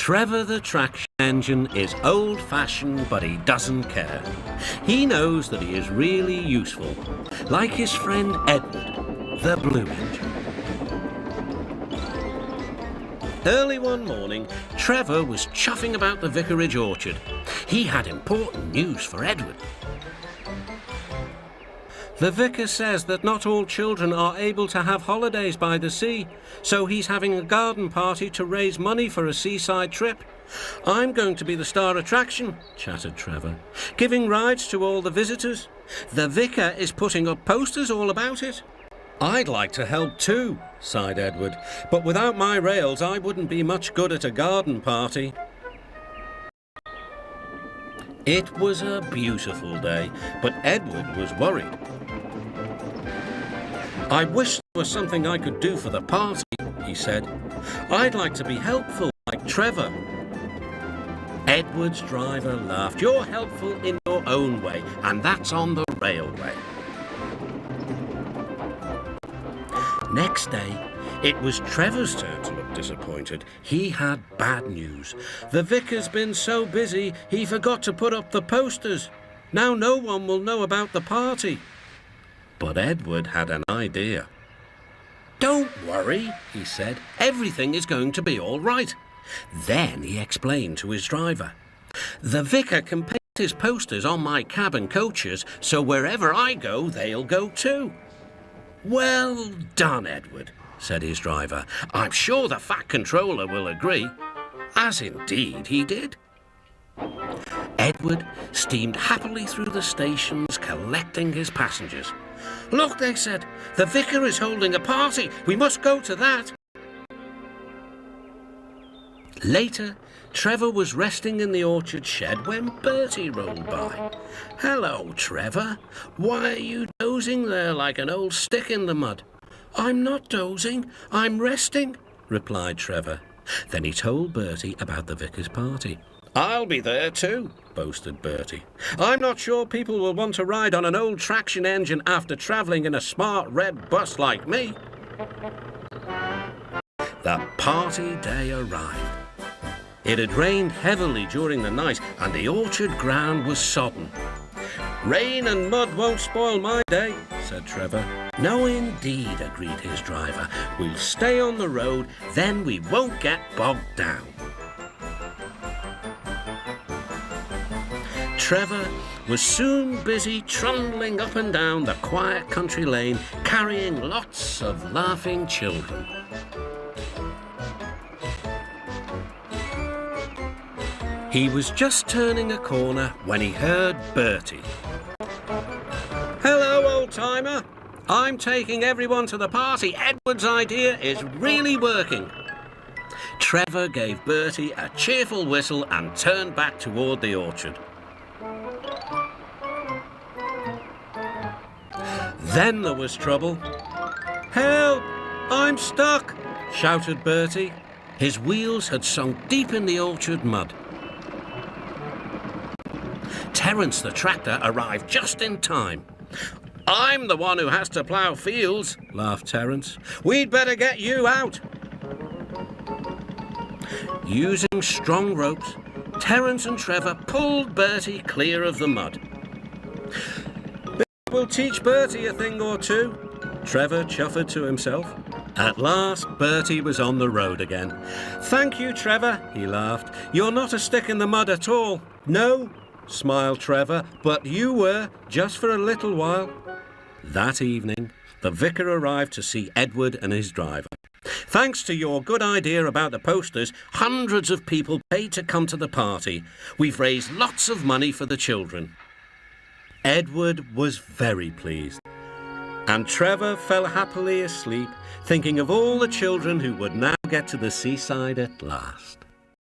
Trevor the traction engine is old-fashioned, but he doesn't care. He knows that he is really useful, like his friend Edward, the blue engine. Early one morning, Trevor was chuffing about the vicarage orchard. He had important news for Edward. The vicar says that not all children are able to have holidays by the sea, so he's having a garden party to raise money for a seaside trip. I'm going to be the star attraction, chattered Trevor, giving rides to all the visitors. The vicar is putting up posters all about it. I'd like to help too, sighed Edward, but without my rails I wouldn't be much good at a garden party. It was a beautiful day, but Edward was worried. I wish there was something I could do for the party, he said. I'd like to be helpful like Trevor. Edward's driver laughed. You're helpful in your own way, and that's on the railway. Next day, it was Trevor's turn to look disappointed. He had bad news. The vicar's been so busy, he forgot to put up the posters. Now no one will know about the party. But Edward had an idea. Don't worry, he said. Everything is going to be all right. Then he explained to his driver. The vicar can paint his posters on my cab and coaches, so wherever I go, they'll go too. Well done, Edward, said his driver. I'm sure the Fat Controller will agree. As indeed he did. Edward steamed happily through the stations, collecting his passengers. Look, they said, the vicar is holding a party. We must go to that. Later, Trevor was resting in the orchard shed when Bertie rolled by. Hello, Trevor. Why are you dozing there like an old stick in the mud? I'm not dozing, I'm resting, replied Trevor. Then he told Bertie about the vicar's party. I'll be there too, boasted Bertie. I'm not sure people will want to ride on an old traction engine after travelling in a smart red bus like me. The party day arrived. It had rained heavily during the night and the orchard ground was sodden. Rain and mud won't spoil my day, said Trevor. No, indeed, agreed his driver. We'll stay on the road, then we won't get bogged down. Trevor was soon busy trundling up and down the quiet country lane, carrying lots of laughing children. He was just turning a corner when he heard Bertie. Hello, old-timer. I'm taking everyone to the party. Edward's idea is really working. Trevor gave Bertie a cheerful whistle and turned back toward the orchard. Then there was trouble. Help! I'm stuck! Shouted Bertie. His wheels had sunk deep in the orchard mud. Terence the tractor arrived just in time. I'm the one who has to plough fields, laughed Terence. We'd better get you out. Using strong ropes, Terence and Trevor pulled Bertie clear of the mud. We'll teach Bertie a thing or two, Trevor chuffed to himself. At last, Bertie was on the road again. Thank you, Trevor, he laughed. You're not a stick in the mud at all. No, smiled Trevor, but you were, just for a little while. That evening, the vicar arrived to see Edward and his driver. Thanks to your good idea about the posters, hundreds of people paid to come to the party. We've raised lots of money for the children. Edward was very pleased, and Trevor fell happily asleep, thinking of all the children who would now get to the seaside at last.